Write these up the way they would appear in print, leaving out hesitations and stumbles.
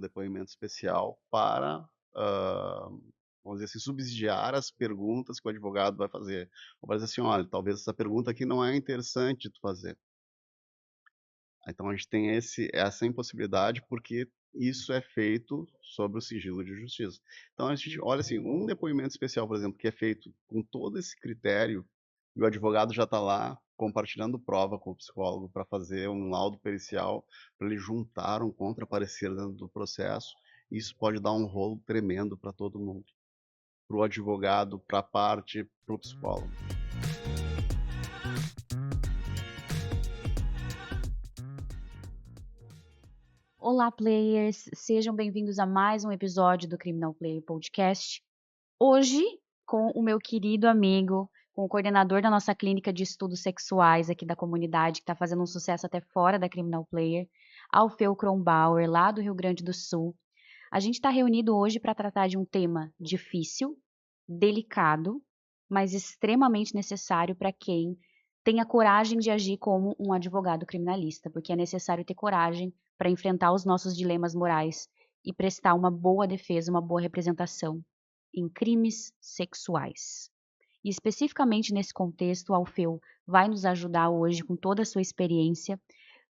depoimento especial para, hã, vamos dizer assim, subsidiar as perguntas que o advogado vai fazer. Ou vai dizer assim: "Olha, talvez essa pergunta aqui não é interessante tu fazer". Então a gente tem essa impossibilidade, porque isso é feito sob o sigilo de justiça. Então a gente olha assim, um depoimento especial, por exemplo, que é feito com todo esse critério, e o advogado já está lá compartilhando prova com o psicólogo para fazer um laudo pericial, para ele juntar um contraparecer dentro do processo, isso pode dar um rolo tremendo para todo mundo, para o advogado, para a parte, para o psicólogo. Olá, players! Sejam bem-vindos a mais um episódio do Criminal Player Podcast. Hoje, com o meu querido amigo, com o coordenador da nossa clínica de estudos sexuais aqui da comunidade, que está fazendo um sucesso até fora da Criminal Player, Alfeu Kronbauer, lá do Rio Grande do Sul. A gente está reunido hoje para tratar de um tema difícil, delicado, mas extremamente necessário para quem tenha coragem de agir como um advogado criminalista, porque é necessário ter coragem para enfrentar os nossos dilemas morais e prestar uma boa defesa, uma boa representação em crimes sexuais. E especificamente nesse contexto, o Alfeu vai nos ajudar hoje, com toda a sua experiência,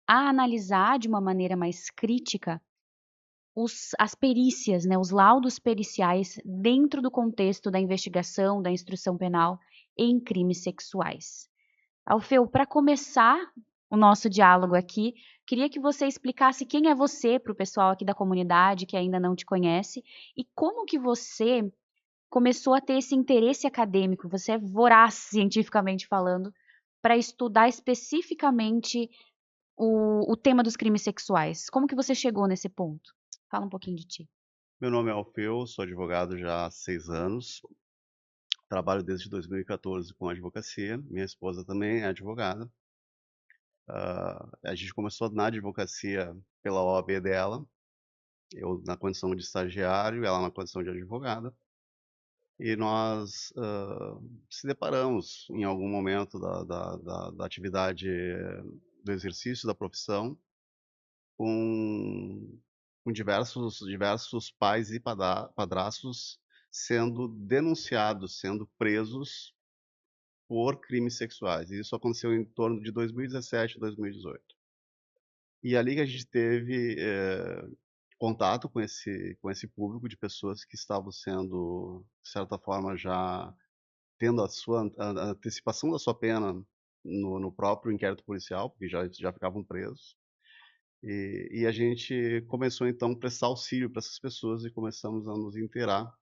a analisar de uma maneira mais crítica as perícias, né, os laudos periciais dentro do contexto da investigação, da instrução penal em crimes sexuais. Alfeu, para começar o nosso diálogo aqui, queria que você explicasse quem é você para o pessoal aqui da comunidade que ainda não te conhece e como que você começou a ter esse interesse acadêmico, você é voraz cientificamente falando, para estudar especificamente o tema dos crimes sexuais. Como que você chegou nesse ponto? Fala um pouquinho de ti. Meu nome é Alfeu, sou advogado já há 6 anos. Trabalho desde 2014 com advocacia, minha esposa também é advogada. A gente começou na advocacia pela OAB dela, eu na condição de estagiário, ela na condição de advogada, e nós, se deparamos em algum momento da atividade, do exercício da profissão, com diversos pais e padrastos sendo denunciados, sendo presos por crimes sexuais, e isso aconteceu em torno de 2017 e 2018. E ali que a gente teve, contato com esse público de pessoas que estavam sendo, de certa forma, já tendo a sua a antecipação da sua pena no próprio inquérito policial, porque já ficavam presos. E a gente começou então a prestar auxílio para essas pessoas e começamos a nos inteirar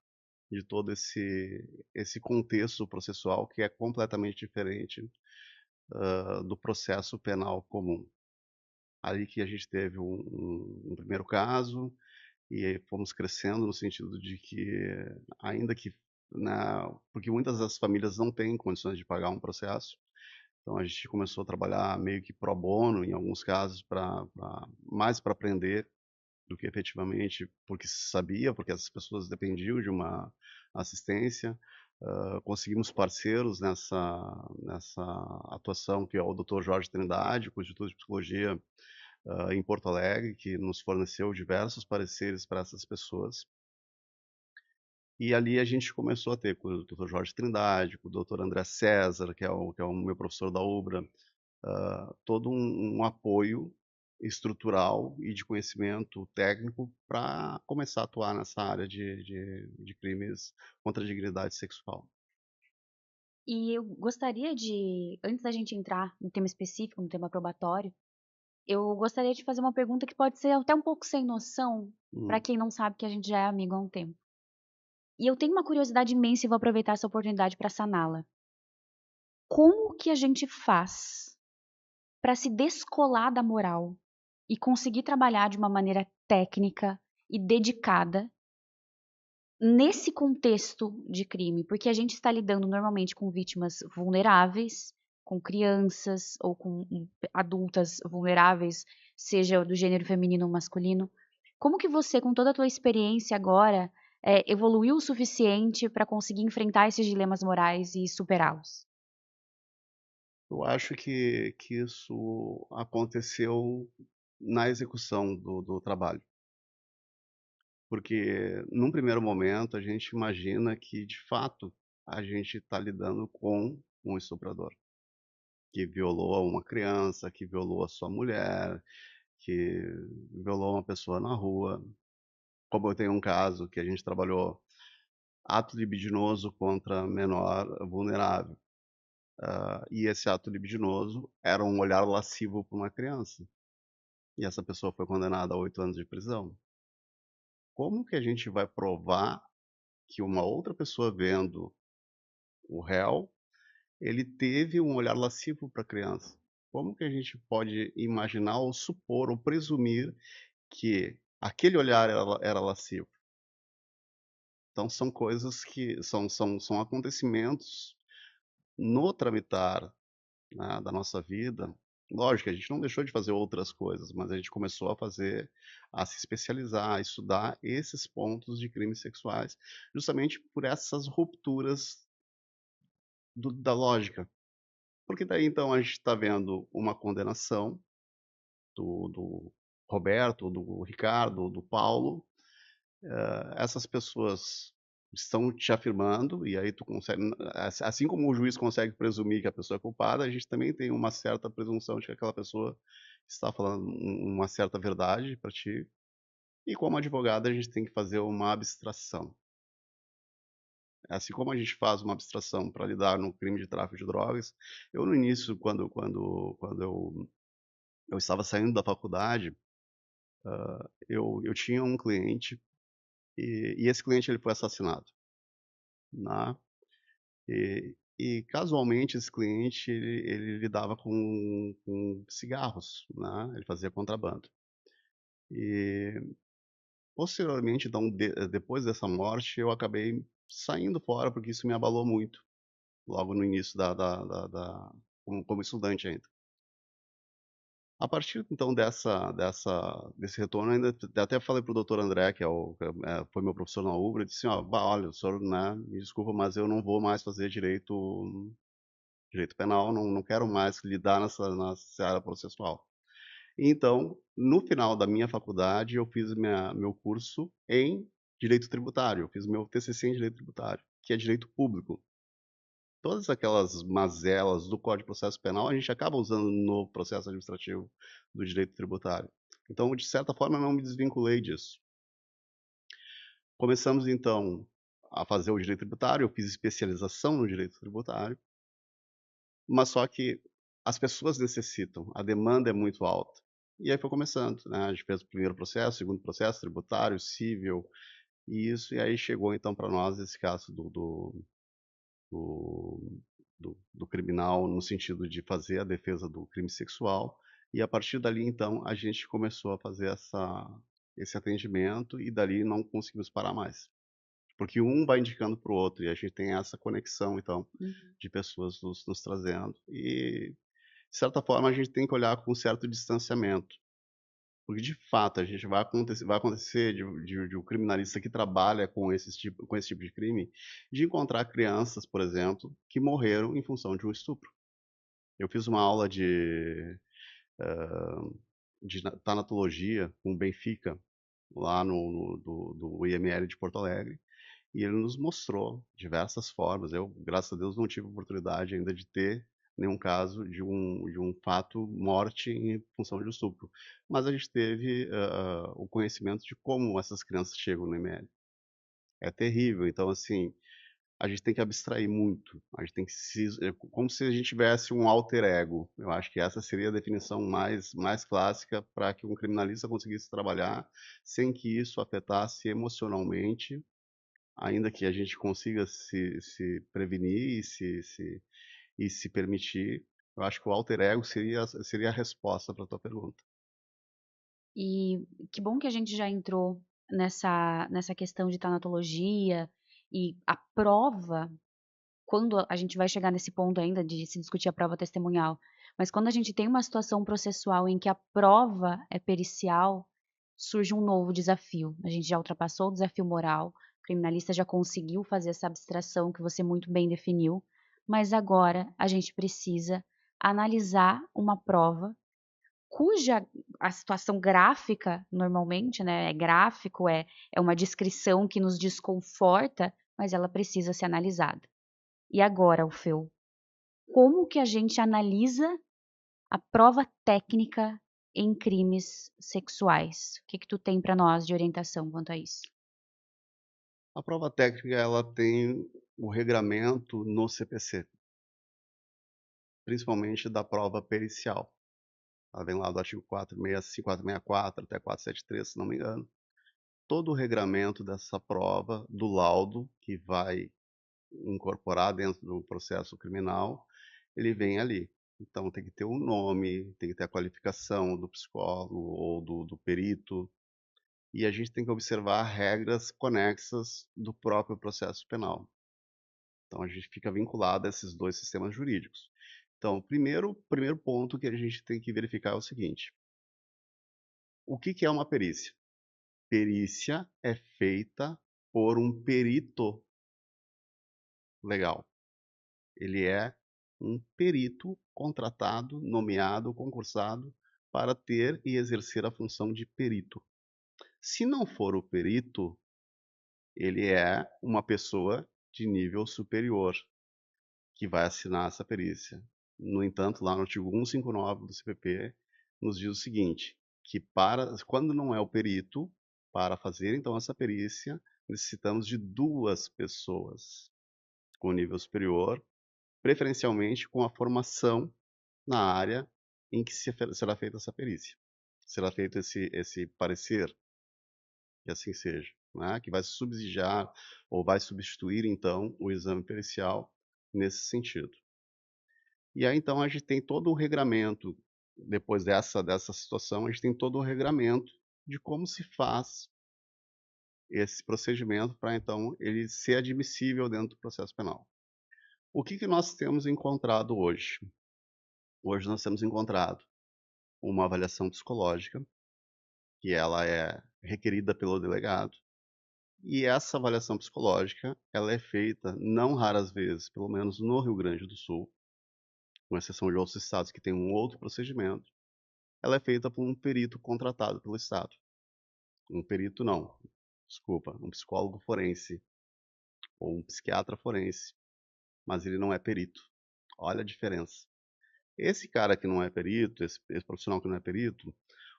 de todo esse contexto processual que é completamente diferente do processo penal comum. Ali que a gente teve um primeiro caso, e aí fomos crescendo no sentido de que, ainda que, né, porque muitas das famílias não têm condições de pagar um processo, então a gente começou a trabalhar meio que pro bono, em alguns casos, mais para aprender do que efetivamente porque se sabia, porque essas pessoas dependiam de uma assistência. Conseguimos parceiros nessa atuação, que é o Dr. Jorge Trindade, com o Instituto de Psicologia, em Porto Alegre, que nos forneceu diversos pareceres para essas pessoas. E ali a gente começou a ter com o Dr. Jorge Trindade, com o Dr. André César, que é o meu professor da UBRA, todo um apoio estrutural e de conhecimento técnico para começar a atuar nessa área de crimes contra a dignidade sexual. E eu gostaria de, antes da gente entrar no tema específico, no tema probatório, eu gostaria de fazer uma pergunta que pode ser até um pouco sem noção para Hum. quem não sabe que a gente já é amigo há um tempo. E eu tenho uma curiosidade imensa e vou aproveitar essa oportunidade para saná-la. Como que a gente faz para se descolar da moral e conseguir trabalhar de uma maneira técnica e dedicada nesse contexto de crime? Porque a gente está lidando normalmente com vítimas vulneráveis, com crianças ou com adultas vulneráveis, seja do gênero feminino ou masculino. Como que você, com toda a tua experiência agora, evoluiu o suficiente para conseguir enfrentar esses dilemas morais e superá-los? Eu acho que isso aconteceu na execução do trabalho. Porque num primeiro momento a gente imagina que, de fato, a gente está lidando com um estuprador, que violou uma criança, que violou a sua mulher, que violou uma pessoa na rua. Como eu tenho um caso que a gente trabalhou ato libidinoso contra menor vulnerável, e esse ato libidinoso era um olhar lascivo para uma criança, e essa pessoa foi condenada a 8 anos de prisão. Como que a gente vai provar que uma outra pessoa vendo o réu, ele teve um olhar lascivo para a criança? Como que a gente pode imaginar ou supor ou presumir que aquele olhar era lascivo? Então são coisas que são acontecimentos no tramitar, né, da nossa vida. Lógico que a gente não deixou de fazer outras coisas, mas a gente começou a se especializar, a estudar esses pontos de crimes sexuais, justamente por essas rupturas da lógica. Porque daí então a gente está vendo uma condenação do Roberto, do Ricardo, do Paulo. Essas pessoas estão te afirmando, e aí tu consegue, assim como o juiz consegue presumir que a pessoa é culpada, a gente também tem uma certa presunção de que aquela pessoa está falando uma certa verdade para ti. E como advogado a gente tem que fazer uma abstração. Assim como a gente faz uma abstração para lidar no crime de tráfico de drogas, eu no início, quando eu estava saindo da faculdade, eu tinha um cliente, e esse cliente ele foi assassinado, né. E casualmente esse cliente ele lidava com cigarros, né, ele fazia contrabando. E posteriormente, então depois dessa morte, eu acabei saindo fora, porque isso me abalou muito, logo no início como estudante ainda. A partir então desse retorno, ainda até falei para o doutor André, que foi meu professor na UBRA, disse assim: "Ó, bah, olha, o senhor, né, me desculpa, mas eu não vou mais fazer direito penal, não quero mais lidar nessa área processual". Então, no final da minha faculdade, eu fiz meu curso em direito tributário, eu fiz meu TCC em direito tributário, que é direito público. Todas aquelas mazelas do Código de Processo Penal, a gente acaba usando no processo administrativo do direito tributário. Então, de certa forma, eu não me desvinculei disso. Começamos então a fazer o direito tributário, eu fiz especialização no direito tributário, mas só que as pessoas necessitam, a demanda é muito alta. E aí foi começando, né, a gente fez o primeiro processo, segundo processo, tributário, civil, e isso, e aí chegou então para nós esse caso do do criminal, no sentido de fazer a defesa do crime sexual, e a partir dali então a gente começou a fazer esse atendimento, e dali não conseguimos parar mais. Porque um vai indicando para o outro, e a gente tem essa conexão então, Uhum. de pessoas nos trazendo. E de certa forma, a gente tem que olhar com um certo distanciamento, porque de fato a gente vai acontecer de um criminalista que trabalha com esse tipo de crime, de encontrar crianças, por exemplo, que morreram em função de um estupro. Eu fiz uma aula de tanatologia com o Benfica, lá do IML de Porto Alegre, e ele nos mostrou diversas formas. Eu, graças a Deus, não tive oportunidade ainda de ter nenhum caso de um fato morte em função de um estupro, mas a gente teve, o conhecimento de como essas crianças chegam no IML. É terrível, então assim, a gente tem que abstrair muito, a gente tem que como se a gente tivesse um alter ego. Eu acho que essa seria a definição mais clássica para que um criminalista conseguisse trabalhar sem que isso afetasse emocionalmente. Ainda que a gente consiga se prevenir e se permitir, eu acho que o alter ego seria a resposta para tua pergunta. E que bom que a gente já entrou nessa questão de tanatologia e a prova, quando a gente vai chegar nesse ponto ainda de se discutir a prova testemunhal, mas quando a gente tem uma situação processual em que a prova é pericial, surge um novo desafio. A gente já ultrapassou o desafio moral, o criminalista já conseguiu fazer essa abstração que você muito bem definiu, mas agora a gente precisa analisar uma prova cuja a situação gráfica, normalmente, né, é gráfico, é uma descrição que nos desconforta, mas ela precisa ser analisada. E agora, Alfeu, como que a gente analisa a prova técnica em crimes sexuais? O que que tu tem para nós de orientação quanto a isso? A prova técnica, ela tem o regramento no CPC, principalmente da prova pericial. Ela vem lá do artigo 465, 464 até 473, se não me engano. Todo o regramento dessa prova, do laudo, que vai incorporar dentro do processo criminal, ele vem ali. Então tem que ter o nome, tem que ter a qualificação do psicólogo ou do perito, e a gente tem que observar regras conexas do próprio processo penal. Então a gente fica vinculado a esses dois sistemas jurídicos. Então, o primeiro ponto que a gente tem que verificar é o seguinte: o que que é uma perícia? Perícia é feita por um perito legal. Ele é um perito contratado, nomeado, concursado para ter e exercer a função de perito. Se não for o perito, ele é uma pessoa de nível superior que vai assinar essa perícia. No entanto, lá no artigo 159 do CPP, nos diz o seguinte, que quando não é o perito, para fazer então essa perícia, necessitamos de 2 pessoas com nível superior, preferencialmente com a formação na área em que será feita essa perícia. Será feito esse parecer, que assim seja, né? Que vai subsidiar ou vai substituir, então, o exame pericial nesse sentido. E aí, então, a gente tem todo o regramento, depois dessa situação, a gente tem todo o regramento de como se faz esse procedimento para, então, ele ser admissível dentro do processo penal. O que que nós temos encontrado hoje? Hoje nós temos encontrado uma avaliação psicológica, que ela é requerida pelo delegado, e essa avaliação psicológica, ela é feita, não raras vezes, pelo menos no Rio Grande do Sul, com exceção de outros estados que têm um outro procedimento, ela é feita por um perito contratado pelo estado. Um perito não, desculpa, um psicólogo forense ou um psiquiatra forense, mas ele não é perito. Olha a diferença. Esse cara que não é perito, esse profissional que não é perito,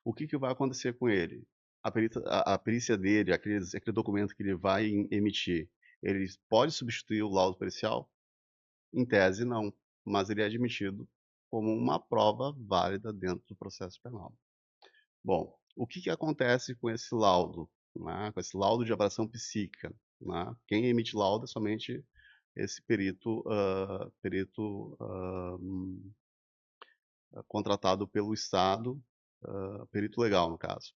o que que vai acontecer com ele? A perícia dele, aquele documento que ele vai emitir, ele pode substituir o laudo pericial? Em tese, não, mas ele é admitido como uma prova válida dentro do processo penal. Bom, o que que acontece com esse laudo, né, com esse laudo de avaliação psíquica, né? Quem emite laudo é somente esse perito contratado pelo Estado, perito legal, no caso.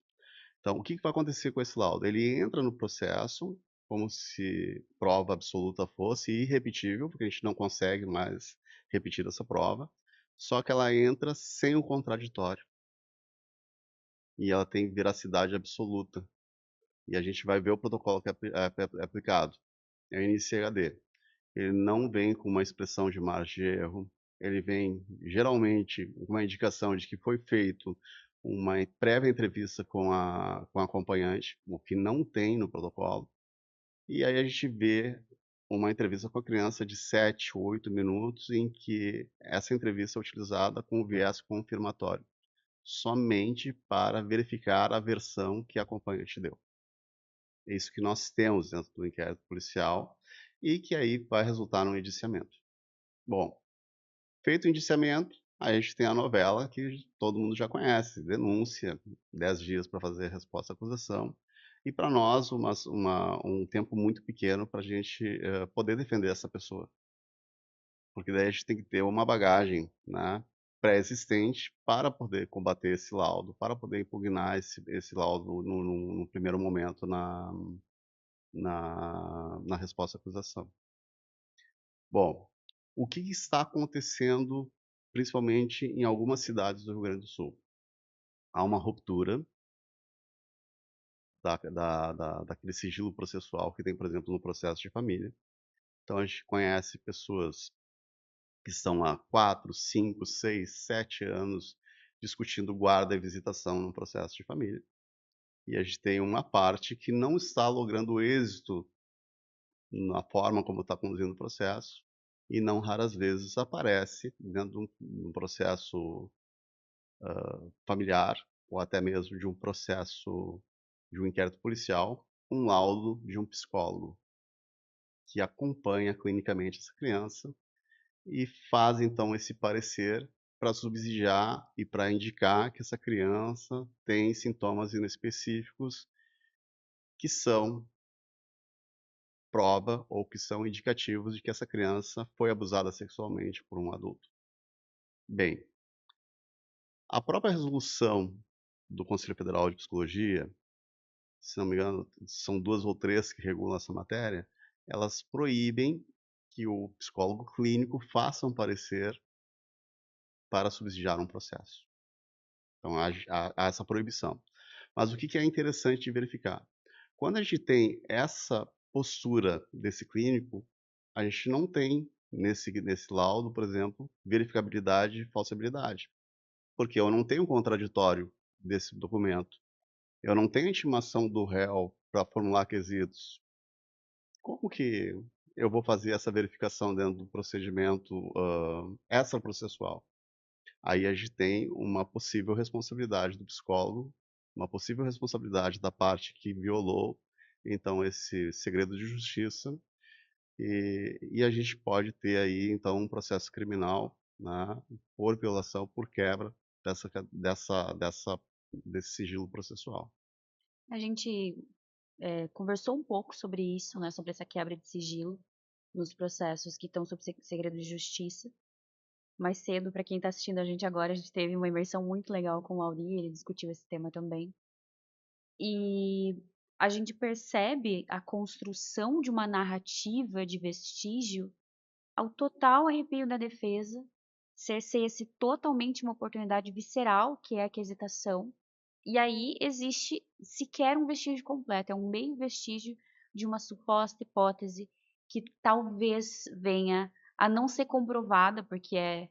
Então, o que que vai acontecer com esse laudo? Ele entra no processo como se prova absoluta fosse irrepetível, porque a gente não consegue mais repetir essa prova, só que ela entra sem o contraditório e ela tem veracidade absoluta. E a gente vai ver o protocolo que é aplicado. É o NCHD. Ele não vem com uma expressão de margem de erro, ele vem geralmente com uma indicação de que foi feito uma prévia entrevista com a acompanhante, o que não tem no protocolo, e aí a gente vê uma entrevista com a criança de 7, 8 minutos, em que essa entrevista é utilizada com viés confirmatório, somente para verificar a versão que a acompanhante deu. É isso que nós temos dentro do inquérito policial e que aí vai resultar no indiciamento. Bom, feito o indiciamento, aí a gente tem a novela que todo mundo já conhece, denúncia, 10 dias para fazer resposta à acusação, e para nós um tempo muito pequeno para a gente poder defender essa pessoa, porque daí a gente tem que ter uma bagagem, né, pré-existente para poder combater esse laudo, para poder impugnar esse laudo no primeiro momento na resposta à acusação. Bom, o que está acontecendo, principalmente em algumas cidades do Rio Grande do Sul? Há uma ruptura daquele sigilo processual que tem, por exemplo, no processo de família. Então, a gente conhece pessoas que estão há 4, 5, 6, 7 anos discutindo guarda e visitação no processo de família. E a gente tem uma parte que não está logrando êxito na forma como está conduzindo o processo, e não raras vezes aparece dentro de um processo familiar, ou até mesmo de um processo de um inquérito policial, um laudo de um psicólogo que acompanha clinicamente essa criança e faz então esse parecer para subsidiar e para indicar que essa criança tem sintomas inespecíficos que são prova ou que são indicativos de que essa criança foi abusada sexualmente por um adulto. Bem, a própria resolução do Conselho Federal de Psicologia, se não me engano, são 2 ou 3 que regulam essa matéria, elas proíbem que o psicólogo clínico faça um parecer para subsidiar um processo. Então há essa proibição. Mas o que é interessante de verificar? Quando a gente tem essa postura desse clínico, a gente não tem nesse laudo, por exemplo, verificabilidade e falsibilidade, porque eu não tenho um contraditório desse documento, eu não tenho intimação do réu para formular quesitos. Como que eu vou fazer essa verificação dentro do procedimento extraprocessual? Aí a gente tem uma possível responsabilidade do psicólogo, uma possível responsabilidade da parte que violou, então, esse segredo de justiça, e a gente pode ter aí, então, um processo criminal, né, por violação, por quebra desse sigilo processual. A gente conversou um pouco sobre isso, né, sobre essa quebra de sigilo nos processos que estão sob segredo de justiça. Mais cedo, para quem está assistindo a gente agora, a gente teve uma imersão muito legal com o Auri, ele discutiu esse tema também. E a gente percebe a construção de uma narrativa de vestígio ao total arrepio da defesa, cerceia-se totalmente uma oportunidade visceral, que é a quesitação, e aí existe sequer um vestígio completo, é um meio vestígio de uma suposta hipótese que talvez venha a não ser comprovada, porque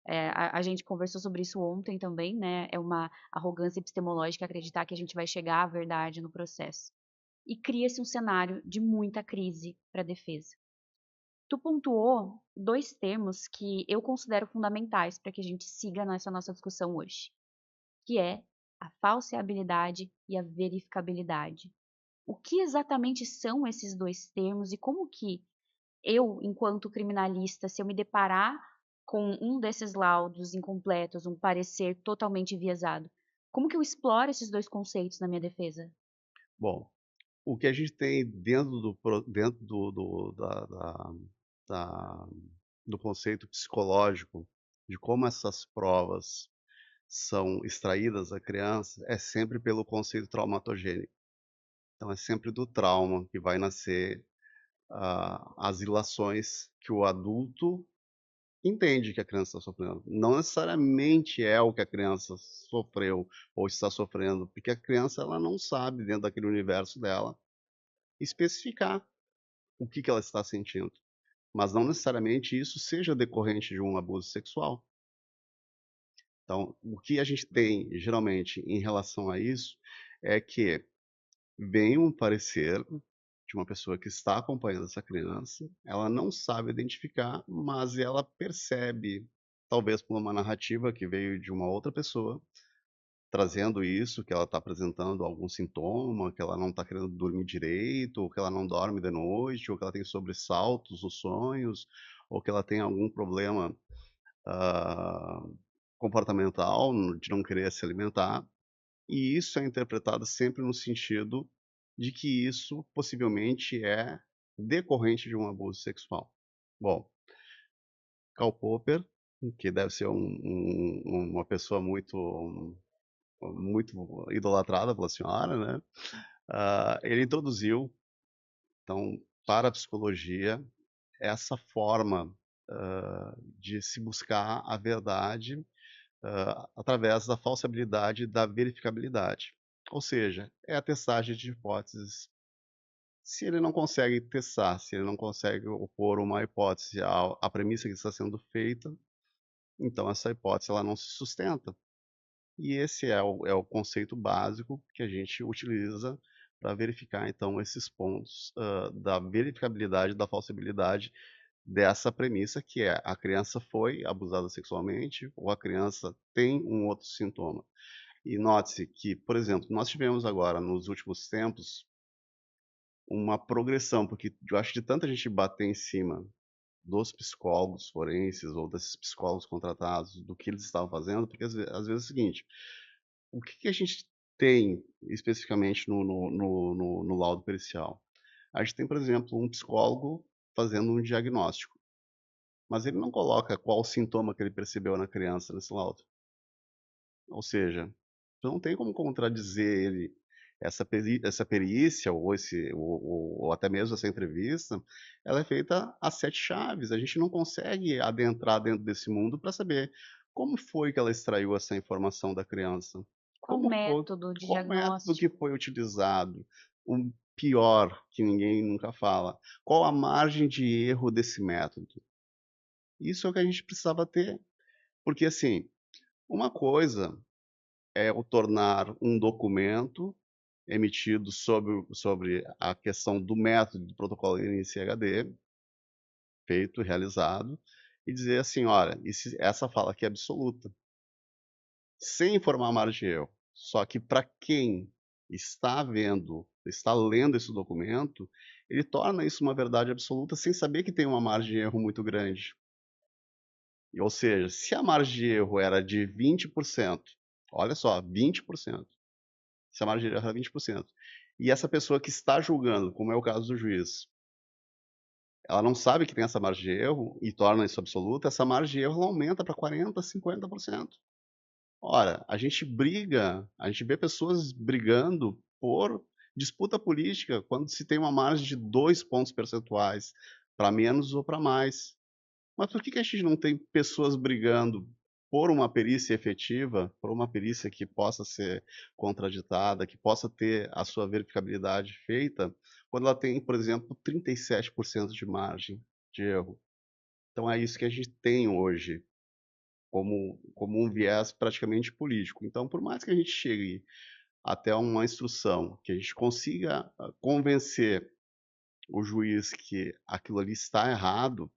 a gente conversou sobre isso ontem também, né? É uma arrogância epistemológica acreditar que a gente vai chegar à verdade no processo. E cria-se um cenário de muita crise para a defesa. Tu pontuou dois termos que eu considero fundamentais para que a gente siga nessa nossa discussão hoje, que é a falseabilidade e a verificabilidade. O que exatamente são esses dois termos e como que eu, enquanto criminalista, se eu me deparar com um desses laudos incompletos, um parecer totalmente enviesado, como que eu exploro esses dois conceitos na minha defesa? Bom, o que a gente tem dentro da do conceito psicológico de como essas provas são extraídas da criança, é sempre pelo conceito traumatogênico. Então é sempre do trauma que vai nascer, as ilações que o adulto entende que a criança está sofrendo. Não necessariamente é o que a criança sofreu ou está sofrendo, porque a criança ela não sabe, dentro daquele universo dela, especificar o que ela está sentindo. Mas não necessariamente isso seja decorrente de um abuso sexual. Então, o que a gente tem, geralmente, em relação a isso, é que vem um parecer de uma pessoa que está acompanhando essa criança, ela não sabe identificar, mas ela percebe, talvez por uma narrativa que veio de uma outra pessoa, trazendo isso, que ela está apresentando algum sintoma, que ela não está querendo dormir direito, ou que ela não dorme de noite, ou que ela tem sobressaltos nos sonhos, ou que ela tem algum problema ah, comportamental, de não querer se alimentar, e isso é interpretado sempre no sentido de que isso possivelmente é decorrente de um abuso sexual. Bom, Karl Popper, que deve ser uma pessoa muito idolatrada pela senhora, né? Ele introduziu, então, para a psicologia, essa forma de se buscar a verdade através da falsibilidade e da verificabilidade. Ou seja, é a testagem de hipóteses. Se ele não consegue testar, se ele não consegue opor uma hipótese à premissa que está sendo feita, então essa hipótese ela não se sustenta. E esse é o conceito básico que a gente utiliza para verificar, então, esses pontos, da verificabilidade, da falsibilidade dessa premissa, que é: a criança foi abusada sexualmente ou a criança tem um outro sintoma. E note-se que, por exemplo, nós tivemos agora, nos últimos tempos, uma progressão, porque eu acho que de tanta gente bater em cima dos psicólogos forenses ou desses psicólogos contratados, do que eles estavam fazendo, porque às vezes é o seguinte: o que que a gente tem especificamente no laudo pericial? A gente tem, por exemplo, um psicólogo fazendo um diagnóstico, mas ele não coloca qual o sintoma que ele percebeu na criança nesse laudo. Ou seja, tu não tem como contradizer ele. Essa perícia ou até mesmo essa entrevista, ela é feita a 7 chaves, a gente não consegue adentrar dentro desse mundo para saber como foi que ela extraiu essa informação da criança, Qual como foi método de qual método que diagnóstico? foi utilizado, o pior, que ninguém nunca fala, qual a margem de erro desse método. Isso é o que a gente precisava ter, porque assim, uma coisa é o tornar um documento emitido sobre a questão do método do protocolo NCHD, feito, realizado, e dizer assim: "Olha, essa fala aqui é absoluta", sem informar a margem de erro. Só que para quem está vendo, está lendo esse documento, ele torna isso uma verdade absoluta sem saber que tem uma margem de erro muito grande. Ou seja, se a margem de erro era de 20%, olha só, 20%. Se a margem de erro era 20%. E essa pessoa que está julgando, como é o caso do juiz, ela não sabe que tem essa margem de erro e torna isso absoluta, essa margem de erro ela aumenta para 40%, 50%. Ora, a gente vê pessoas brigando por disputa política quando se tem uma margem de 2 pontos percentuais, para menos ou para mais. Mas por que que a gente não tem pessoas brigando por uma perícia efetiva, por uma perícia que possa ser contraditada, que possa ter a sua verificabilidade feita, quando ela tem, por exemplo, 37% de margem de erro? Então é isso que a gente tem hoje como um viés praticamente político. Então, por mais que a gente chegue até uma instrução, que a gente consiga convencer o juiz que aquilo ali está errado,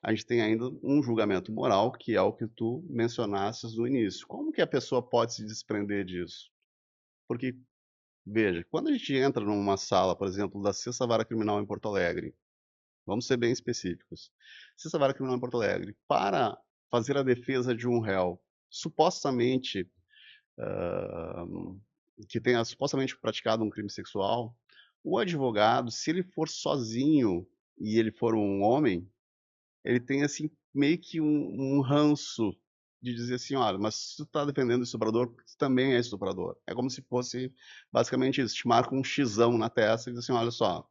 a gente tem ainda um julgamento moral, que é o que tu mencionasses no início. Como que a pessoa pode se desprender disso? Porque, veja, quando a gente entra numa sala, por exemplo, da Sexta Vara Criminal em Porto Alegre, vamos ser bem específicos. Sexta Vara Criminal em Porto Alegre, para fazer a defesa de um réu supostamente ah, que tenha supostamente praticado um crime sexual, o advogado, se ele for sozinho e ele for um homem, ele tem, assim, meio que um ranço de dizer assim: "Olha, mas se tu tá defendendo o estuprador, porque tu também é estuprador". É como se fosse basicamente isso, te marca um xizão na testa e diz assim: "Olha só,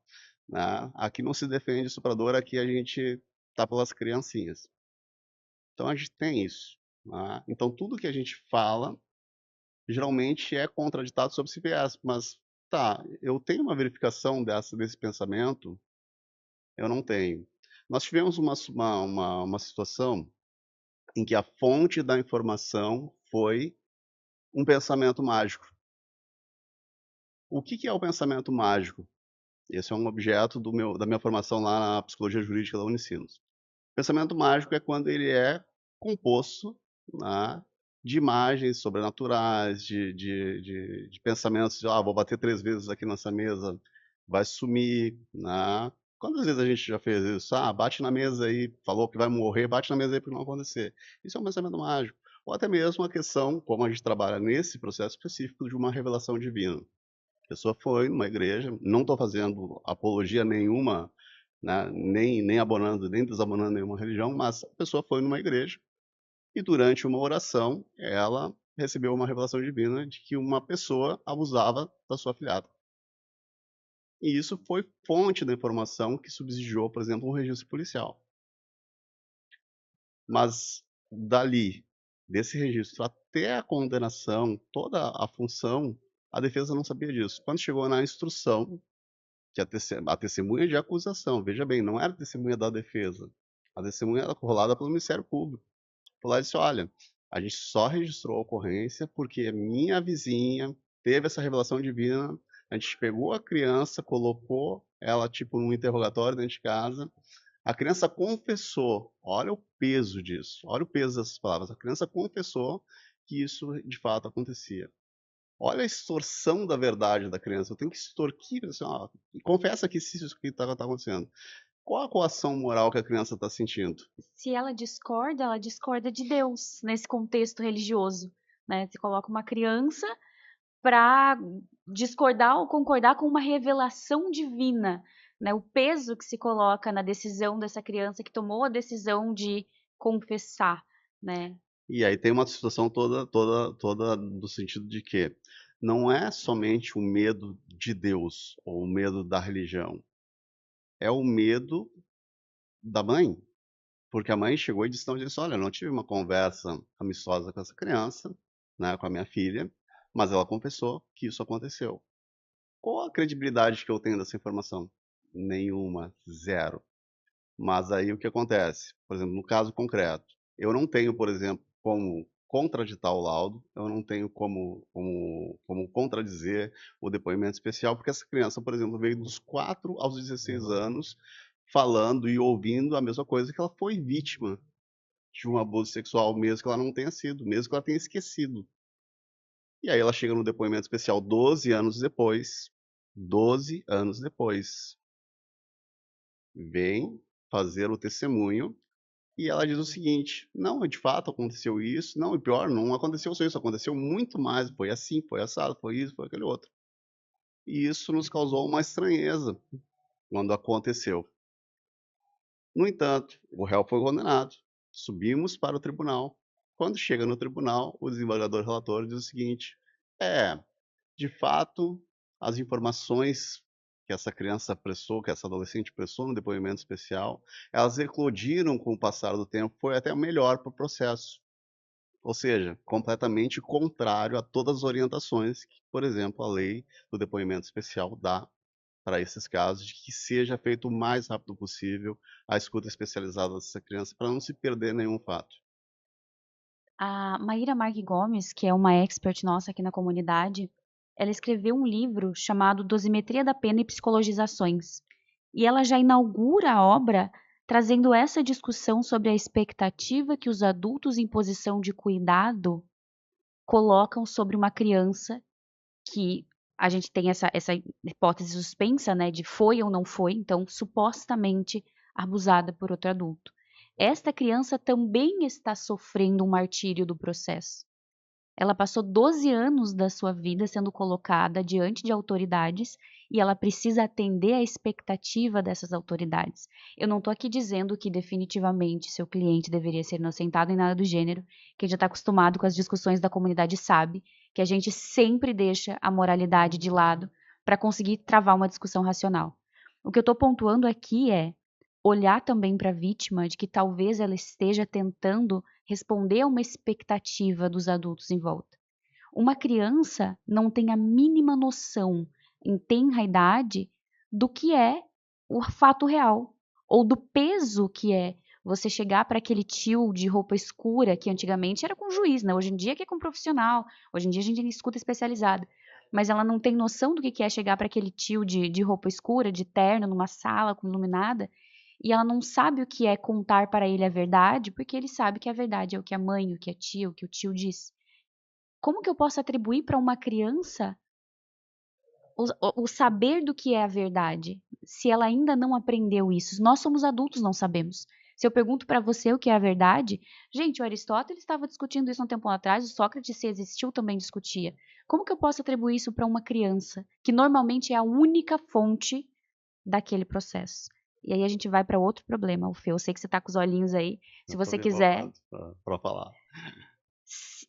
né, aqui não se defende estuprador, aqui a gente tá pelas criancinhas". Então a gente tem isso, né. Então tudo que a gente fala, geralmente é contraditado sob esse viés, mas tá, eu tenho uma verificação desse pensamento? Eu não tenho. Nós tivemos uma situação em que a fonte da informação foi um pensamento mágico. O que que é o pensamento mágico? Esse é um objeto da minha formação lá na psicologia jurídica da Unicinos. Pensamento mágico é quando ele é composto, né, de imagens sobrenaturais, de pensamentos de: "Ah, vou bater 3 vezes aqui nessa mesa, vai sumir", né. Quantas vezes a gente já fez isso? "Ah, bate na mesa aí, falou que vai morrer, bate na mesa aí para não acontecer". Isso é um pensamento mágico. Ou até mesmo a questão, como a gente trabalha nesse processo específico, de uma revelação divina. A pessoa foi numa igreja, não estou fazendo apologia nenhuma, né, nem abonando, nem desabonando nenhuma religião, mas a pessoa foi numa igreja e durante uma oração ela recebeu uma revelação divina de que uma pessoa abusava da sua afilhada. E isso foi fonte da informação que subsidiou, por exemplo, um registro policial. Mas dali, desse registro até a condenação, toda a função, a defesa não sabia disso. Quando chegou na instrução, que a testemunha de acusação, veja bem, não era a testemunha da defesa, a testemunha era rolada pelo Ministério Público. Foi lá e disse: "Olha, A gente só registrou a ocorrência porque a minha vizinha teve essa revelação divina. A gente pegou a criança, colocou ela tipo num interrogatório dentro de casa. A criança confessou. Olha o peso disso. Olha o peso dessas palavras. A criança confessou que isso de fato acontecia. Olha a extorsão da verdade da criança. Eu tenho que extorquir, assim, ó, confessa que isso que está acontecendo. Qual a coação moral que a criança está sentindo? Se ela discorda de Deus nesse contexto religioso, né? Você coloca uma criança para discordar ou concordar com uma revelação divina, né? O peso que se coloca na decisão dessa criança que tomou a decisão de confessar, né? E aí tem uma situação toda do sentido de que não é somente o medo de Deus ou o medo da religião, é o medo da mãe, porque a mãe chegou e disse: "Não, disse, olha, eu não tive uma conversa amistosa com essa criança, né, com a minha filha, mas ela confessou que isso aconteceu". Qual a credibilidade que eu tenho dessa informação? Nenhuma, zero. Mas aí o que acontece? Por exemplo, no caso concreto, eu não tenho, por exemplo, como contraditar o laudo, eu não tenho como contradizer o depoimento especial, porque essa criança, por exemplo, veio dos 4 aos 16 anos falando e ouvindo a mesma coisa, que ela foi vítima de um abuso sexual, mesmo que ela não tenha sido, mesmo que ela tenha esquecido. E aí ela chega no depoimento especial 12 anos depois, 12 anos depois, vem fazer o testemunho. E ela diz o seguinte: "Não, de fato aconteceu isso. Não, e pior, não aconteceu só isso, aconteceu muito mais. Foi assim, foi assado, foi isso, foi aquele outro". E isso nos causou uma estranheza quando aconteceu. No entanto, o réu foi condenado. Subimos para o tribunal. Quando chega no tribunal, o desembargador relator diz o seguinte: "É, de fato, as informações que essa criança prestou, que essa adolescente prestou no depoimento especial, elas eclodiram com o passar do tempo, foi até melhor para o processo". Ou seja, completamente contrário a todas as orientações que, por exemplo, a lei do depoimento especial dá para esses casos, de que seja feito o mais rápido possível a escuta especializada dessa criança, para não se perder nenhum fato. A Maíra Marque Gomes, que é uma expert nossa aqui na comunidade, ela escreveu um livro chamado Dosimetria da Pena e Psicologizações. E ela já inaugura a obra trazendo essa discussão sobre a expectativa que os adultos em posição de cuidado colocam sobre uma criança que a gente tem essa hipótese suspensa, né, de foi ou não foi, então supostamente abusada por outro adulto. Esta criança também está sofrendo um martírio do processo. Ela passou 12 anos da sua vida sendo colocada diante de autoridades e ela precisa atender à expectativa dessas autoridades. Eu não estou aqui dizendo que definitivamente seu cliente deveria ser inocentado em nada do gênero. Quem já está acostumado com as discussões da comunidade sabe que a gente sempre deixa a moralidade de lado para conseguir travar uma discussão racional. O que eu estou pontuando aqui é olhar também para a vítima de que talvez ela esteja tentando responder a uma expectativa dos adultos em volta. Uma criança não tem a mínima noção, em tenra idade, do que é o fato real, ou do peso que é você chegar para aquele tio de roupa escura, que antigamente era com juiz, né? Hoje em dia que é com profissional, hoje em dia a gente tem escuta especializada. Mas ela não tem noção do que é chegar para aquele tio de roupa escura, de terno, numa sala com iluminada, e ela não sabe o que é contar para ele a verdade, porque ele sabe que a verdade é o que a mãe, o que a tia, o que o tio diz. Como que eu posso atribuir para uma criança o saber do que é a verdade, se ela ainda não aprendeu isso? Nós somos adultos, não sabemos. Se eu pergunto para você o que é a verdade, gente, o Aristóteles estava discutindo isso um tempo atrás, o Sócrates, se existiu, também discutia. Como que eu posso atribuir isso para uma criança, que normalmente é a única fonte daquele processo? E aí a gente vai para outro problema, o Fê. Eu sei que você está com os olhinhos aí. Se Eu estou você bem quiser. voltado para falar.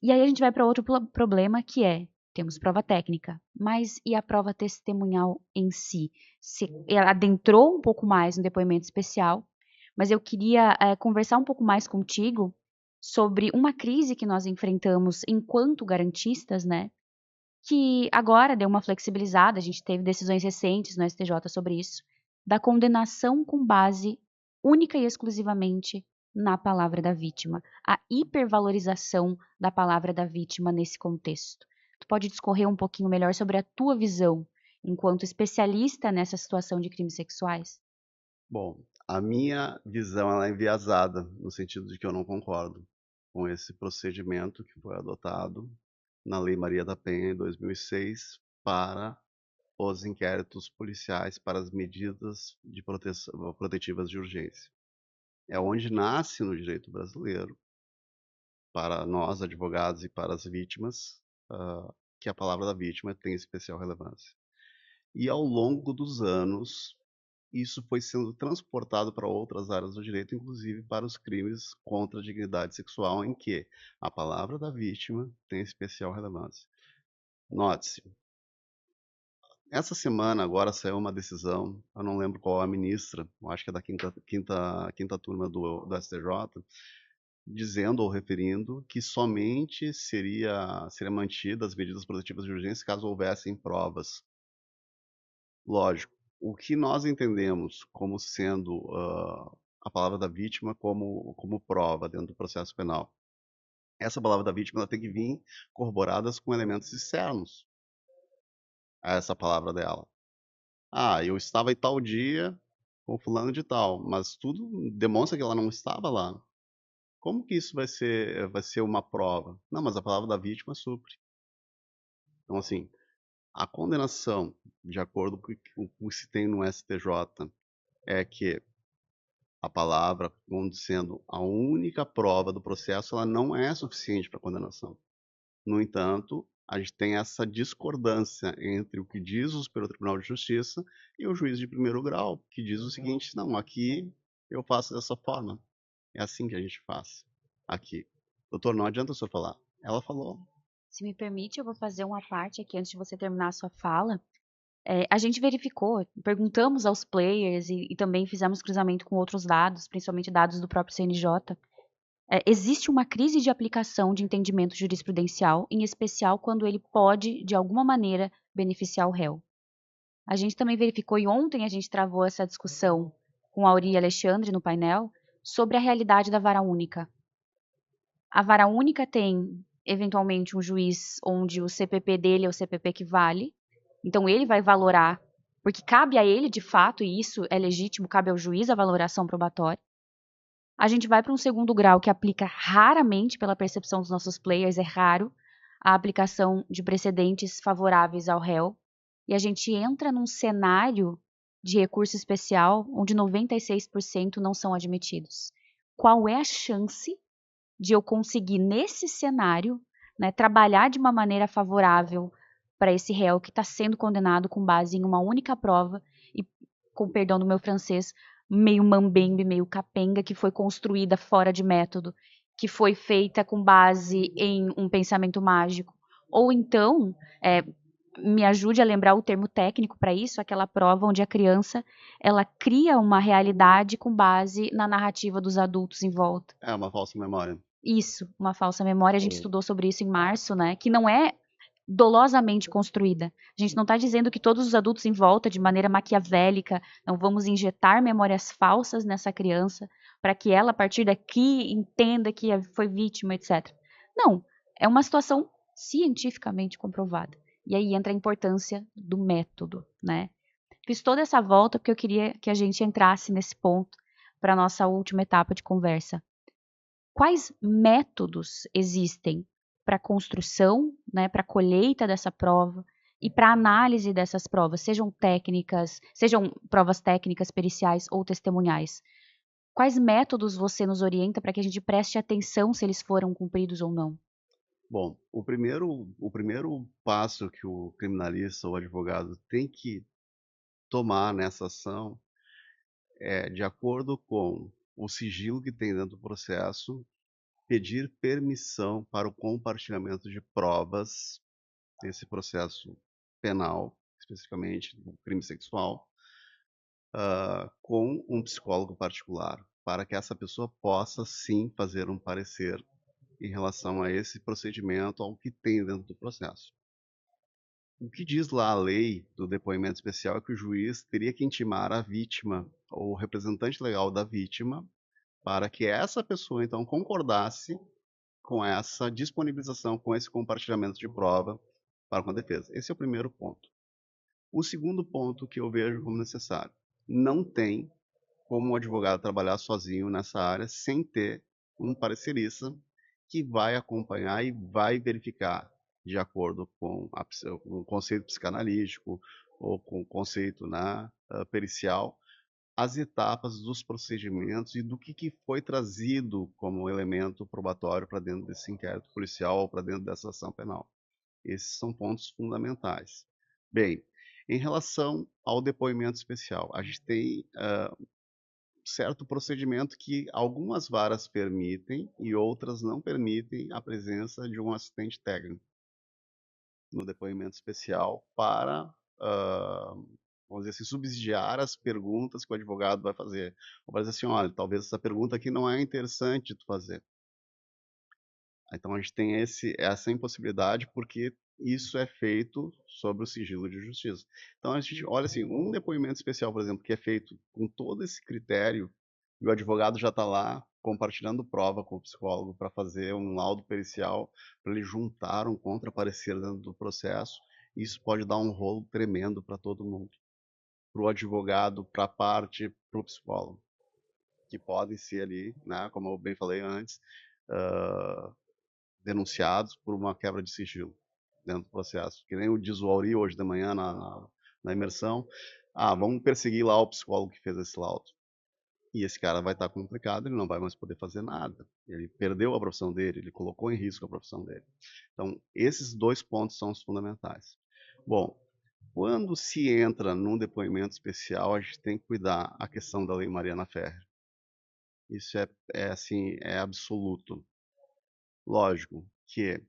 E aí a gente vai para outro problema que é, temos prova técnica, mas e a prova testemunhal em si? Ela adentrou um pouco mais no depoimento especial, mas eu queria conversar um pouco mais contigo sobre uma crise que nós enfrentamos enquanto garantistas, né? Que agora deu uma flexibilizada, a gente teve decisões recentes no STJ sobre isso, da condenação com base única e exclusivamente na palavra da vítima, a hipervalorização da palavra da vítima nesse contexto. Tu pode discorrer um pouquinho melhor sobre a tua visão enquanto especialista nessa situação de crimes sexuais? Bom, a minha visão ela é enviesada, no sentido de que eu não concordo com esse procedimento que foi adotado na Lei Maria da Penha em 2006 para os inquéritos policiais, para as medidas de proteção, protetivas de urgência. É onde nasce no direito brasileiro, para nós advogados e para as vítimas, que a palavra da vítima tem especial relevância. E ao longo dos anos, isso foi sendo transportado para outras áreas do direito, inclusive para os crimes contra a dignidade sexual, em que a palavra da vítima tem especial relevância. Note-se, essa semana agora saiu uma decisão, eu não lembro qual é a ministra, eu acho que é da quinta turma do STJ, dizendo ou referindo que somente seria mantidas as medidas protetivas de urgência caso houvessem provas. Lógico, o que nós entendemos como sendo a palavra da vítima como prova dentro do processo penal. Essa palavra da vítima ela tem que vir corroboradas com elementos externos a essa palavra dela. Ah, eu estava em tal dia com fulano de tal, mas tudo demonstra que ela não estava lá. Como que isso vai ser uma prova? Não, mas a palavra da vítima supre. Então, assim, a condenação, de acordo com o que se tem no STJ, é que a palavra, como sendo a única prova do processo, ela não é suficiente para condenação. No entanto, a gente tem essa discordância entre o que diz o Superior Tribunal de Justiça e o juiz de primeiro grau, que diz o seguinte: não, aqui eu faço dessa forma. É assim que a gente faz aqui. Doutor, não adianta o senhor falar. Ela falou. Se me permite, eu vou fazer uma parte aqui antes de você terminar a sua fala. A gente verificou, perguntamos aos players e também fizemos cruzamento com outros dados, principalmente dados do próprio CNJ. Existe uma crise de aplicação de entendimento jurisprudencial, em especial quando ele pode, de alguma maneira, beneficiar o réu. A gente também verificou, e ontem a gente travou essa discussão com a Auri e Alexandre no painel, sobre a realidade da vara única. A vara única tem, eventualmente, um juiz onde o CPP dele é o CPP que vale, então ele vai valorar, porque cabe a ele de fato, e isso é legítimo, cabe ao juiz a valoração probatória. A gente vai para um segundo grau que aplica raramente, pela percepção dos nossos players, é raro, a aplicação de precedentes favoráveis ao réu. E a gente entra num cenário de recurso especial onde 96% não são admitidos. Qual é a chance de eu conseguir, nesse cenário, né, trabalhar de uma maneira favorável para esse réu que está sendo condenado com base em uma única prova e, com perdão do meu francês, meio mambembe, meio capenga, que foi construída fora de método, que foi feita com base em um pensamento mágico. Ou então, me ajude a lembrar o termo técnico para isso, aquela prova onde a criança ela cria uma realidade com base na narrativa dos adultos em volta. É uma falsa memória. Isso, uma falsa memória. A gente estudou sobre isso em março, né? Que não é dolosamente construída. A gente não está dizendo que todos os adultos em volta, de maneira maquiavélica, não vamos injetar memórias falsas nessa criança para que ela, a partir daqui, entenda que foi vítima, etc. Não, é uma situação cientificamente comprovada. E aí entra a importância do método, né? Fiz toda essa volta porque eu queria que a gente entrasse nesse ponto para a nossa última etapa de conversa. Quais métodos existem para a construção, né, para a colheita dessa prova e para a análise dessas provas, sejam técnicas, sejam provas técnicas, periciais ou testemunhais? Quais métodos você nos orienta para que a gente preste atenção se eles foram cumpridos ou não? Bom, o primeiro passo que o criminalista ou advogado tem que tomar nessa ação é, de acordo com o sigilo que tem dentro do processo, pedir permissão para o compartilhamento de provas nesse processo penal, especificamente do crime sexual, com um psicólogo particular, para que essa pessoa possa sim fazer um parecer em relação a esse procedimento, ao que tem dentro do processo. O que diz lá a lei do depoimento especial é que o juiz teria que intimar a vítima ou o representante legal da vítima para que essa pessoa, então, concordasse com essa disponibilização, com esse compartilhamento de prova para com a defesa. Esse é o primeiro ponto. O segundo ponto que eu vejo como necessário: não tem como um advogado trabalhar sozinho nessa área sem ter um parecerista que vai acompanhar e vai verificar, de acordo com o conceito psicanalítico ou com o conceito, né, pericial, as etapas dos procedimentos e do que foi trazido como elemento probatório para dentro desse inquérito policial ou para dentro dessa ação penal. Esses são pontos fundamentais. Bem, em relação ao depoimento especial, a gente tem certo procedimento que algumas varas permitem e outras não permitem a presença de um assistente técnico no depoimento especial para, vamos dizer assim, subsidiar as perguntas que o advogado vai fazer. Ou vai dizer assim: olha, talvez essa pergunta aqui não é interessante tu fazer. Então a gente tem essa impossibilidade porque isso é feito sob o sigilo de justiça. Então a gente olha assim, um depoimento especial, por exemplo, que é feito com todo esse critério, e o advogado já está lá compartilhando prova com o psicólogo para fazer um laudo pericial, para ele juntar um contraparecer dentro do processo, isso pode dar um rolo tremendo para todo mundo, para o advogado, para a parte, para o psicólogo, que podem ser ali, né, como eu bem falei antes, uh, denunciados por uma quebra de sigilo dentro do processo. Que nem o diz o Auri hoje de manhã na imersão. Ah, vamos perseguir lá o psicólogo que fez esse laudo. E esse cara vai estar complicado, ele não vai mais poder fazer nada. Ele perdeu a profissão dele, ele colocou em risco a profissão dele. Então, esses dois pontos são os fundamentais. Bom, quando se entra num depoimento especial, a gente tem que cuidar a questão da Lei Mariana Ferrer. Isso assim, é absoluto. Lógico que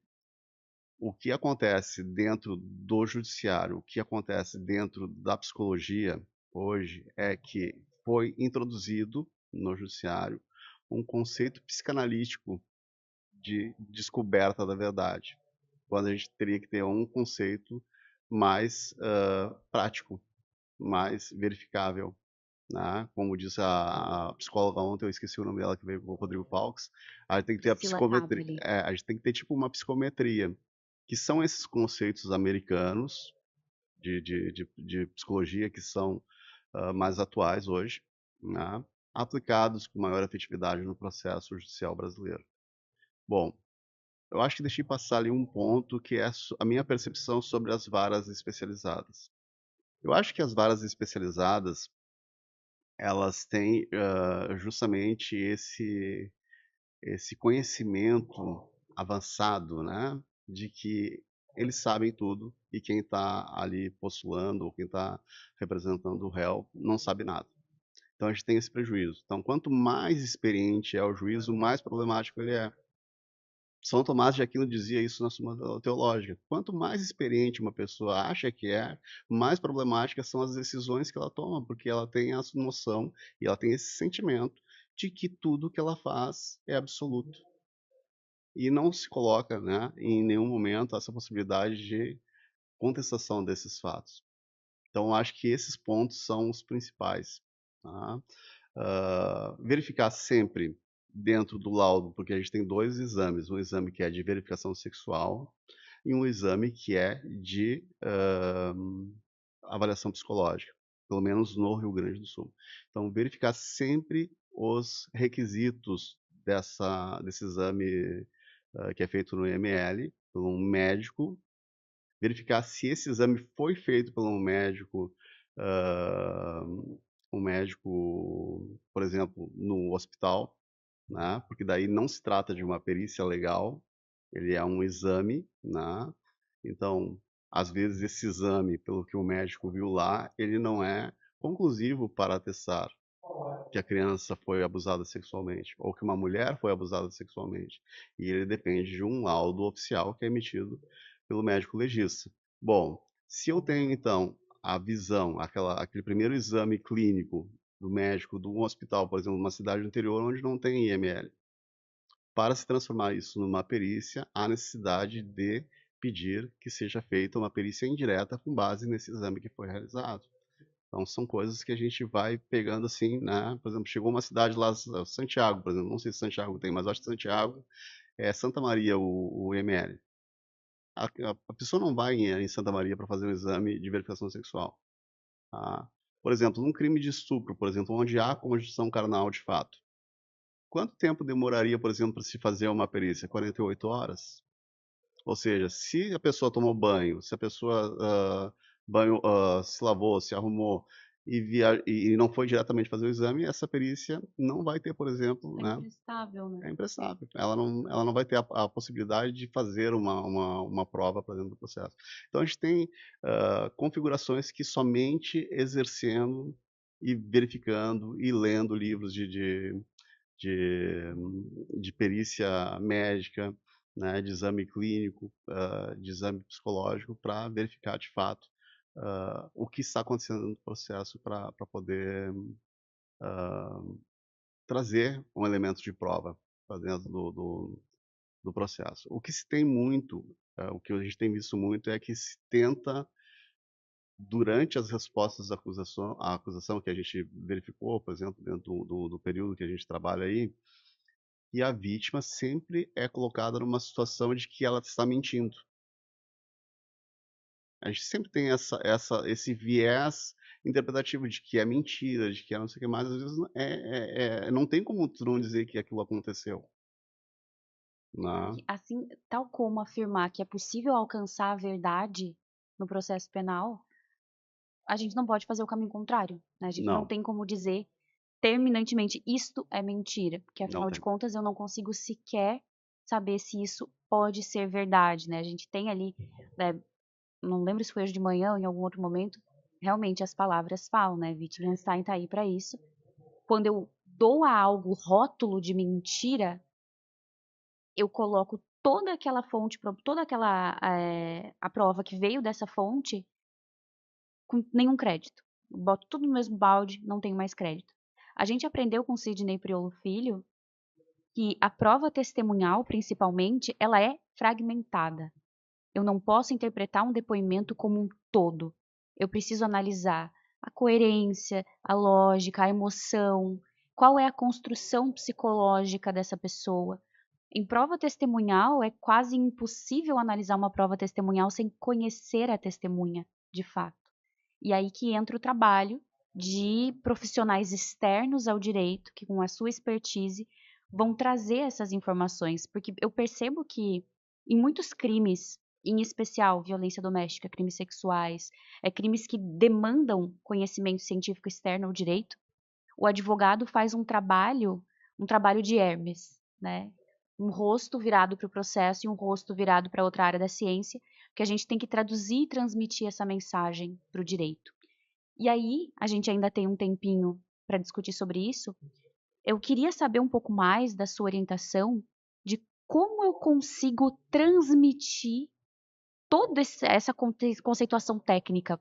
o que acontece dentro do judiciário, o que acontece dentro da psicologia hoje é que foi introduzido no judiciário um conceito psicanalítico de descoberta da verdade, quando a gente teria que ter um conceito mais prático, mais verificável, né? Como disse a psicóloga ontem, eu esqueci o nome dela, que veio com o Rodrigo Falks, a gente tem que ter a Priscila psicometria, Abeli. a gente tem que ter tipo uma psicometria, que são esses conceitos americanos de psicologia que são mais atuais hoje, né, aplicados com maior efetividade no processo judicial brasileiro. Bom, eu acho que deixei passar ali um ponto que é a minha percepção sobre as varas especializadas. Eu acho que as varas especializadas, elas têm justamente esse conhecimento avançado, né, de que eles sabem tudo e quem está ali postulando ou quem está representando o réu não sabe nada. Então a gente tem esse prejuízo. Então, quanto mais experiente é o juízo, mais problemático ele é. São Tomás de Aquino dizia isso na Suma Teológica. Quanto mais experiente uma pessoa acha que é, mais problemáticas são as decisões que ela toma, porque ela tem essa noção e ela tem esse sentimento de que tudo que ela faz é absoluto e não se coloca, né, em nenhum momento essa possibilidade de contestação desses fatos. Então, acho que esses pontos são os principais. Tá? Verificar sempre dentro do laudo, porque a gente tem dois exames, um exame que é de verificação sexual e um exame que é de avaliação psicológica, pelo menos no Rio Grande do Sul. Então, verificar sempre os requisitos desse exame que é feito no IML, por um médico, verificar se esse exame foi feito por um médico, por exemplo, no hospital, né? Porque daí não se trata de uma perícia legal, ele é um exame, né? Então, às vezes esse exame, pelo que o médico viu lá, ele não é conclusivo para atestar que a criança foi abusada sexualmente, ou que uma mulher foi abusada sexualmente. E ele depende de um laudo oficial que é emitido pelo médico legista. Bom, se eu tenho então a visão, aquele primeiro exame clínico do médico de um hospital, por exemplo, numa cidade do interior onde não tem IML, para se transformar isso numa perícia, há necessidade de pedir que seja feita uma perícia indireta com base nesse exame que foi realizado. Então são coisas que a gente vai pegando assim, né, por exemplo, chegou uma cidade lá, Santiago, por exemplo, não sei se Santiago tem, mas acho que Santiago é Santa Maria o IML. A pessoa não vai em Santa Maria para fazer um exame de verificação sexual, tá. Por exemplo, num crime de estupro, por exemplo, onde há conjunção carnal de fato, quanto tempo demoraria, por exemplo, para se fazer uma perícia? 48 horas? Ou seja, se a pessoa tomou banho, se a pessoa, se lavou, se arrumou e não foi diretamente fazer o exame, essa perícia não vai ter, por exemplo, É né, imprestável, né. é imprestável. Ela não vai ter a possibilidade de fazer uma prova para dentro do processo. Então a gente tem, configurações que somente exercendo e verificando e lendo livros de de perícia médica, né, de exame clínico, de exame psicológico, para verificar de fato, o que está acontecendo no processo para poder, trazer um elemento de prova para dentro do processo. O que se tem muito, o que a gente tem visto muito é que se tenta, durante as respostas à acusação que a gente verificou, por exemplo, dentro do período que a gente trabalha aí, e a vítima sempre é colocada numa situação de que ela está mentindo. A gente sempre tem esse viés interpretativo de que é mentira, de que é não sei o que mais, às vezes não tem como tu não dizer que aquilo aconteceu, né. E, assim, tal como afirmar que é possível alcançar a verdade no processo penal, a gente não pode fazer o caminho contrário, né, a gente não Não, tem como dizer terminantemente: "Isto é mentira", porque não afinal de tem. contas eu não consigo sequer saber se isso pode ser verdade, né, a gente tem ali, né, não lembro se foi hoje de manhã ou em algum outro momento, realmente as palavras falam, né, Wittgenstein tá aí pra isso. Quando eu dou a algo rótulo de mentira, eu coloco toda aquela fonte, toda aquela, a prova que veio dessa fonte com nenhum crédito. Boto tudo no mesmo balde, não tenho mais crédito. A gente aprendeu com Sidney Priolo Filho que a prova testemunhal, principalmente, ela é fragmentada. Eu não posso interpretar um depoimento como um todo. Eu preciso analisar a coerência, a lógica, a emoção, qual é a construção psicológica dessa pessoa. Em prova testemunhal, é quase impossível analisar uma prova testemunhal sem conhecer a testemunha, de fato. E aí que entra o trabalho de profissionais externos ao direito, que com a sua expertise vão trazer essas informações, porque eu percebo que em muitos crimes, em especial violência doméstica, crimes sexuais, crimes que demandam conhecimento científico externo ao direito, o advogado faz um trabalho de Hermes, né? Um rosto virado para o processo e um rosto virado para outra área da ciência, que a gente tem que traduzir e transmitir essa mensagem para o direito. E aí, a gente ainda tem um tempinho para discutir sobre isso. Eu queria saber um pouco mais da sua orientação de como eu consigo transmitir toda essa conceituação técnica.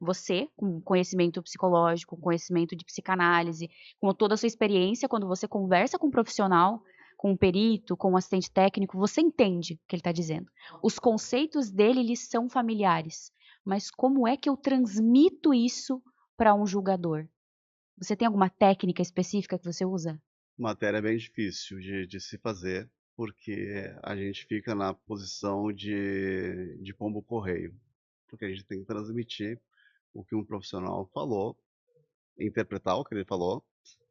Você, com conhecimento psicológico, com conhecimento de psicanálise, com toda a sua experiência, quando você conversa com um profissional, com um perito, com um assistente técnico, você entende o que ele está dizendo. Os conceitos dele lhes são familiares, mas como é que eu transmito isso para um julgador? Você tem alguma técnica específica que você usa? Matéria bem difícil de se fazer, porque a gente fica na posição de pombo-correio, porque a gente tem que transmitir o que um profissional falou, interpretar o que ele falou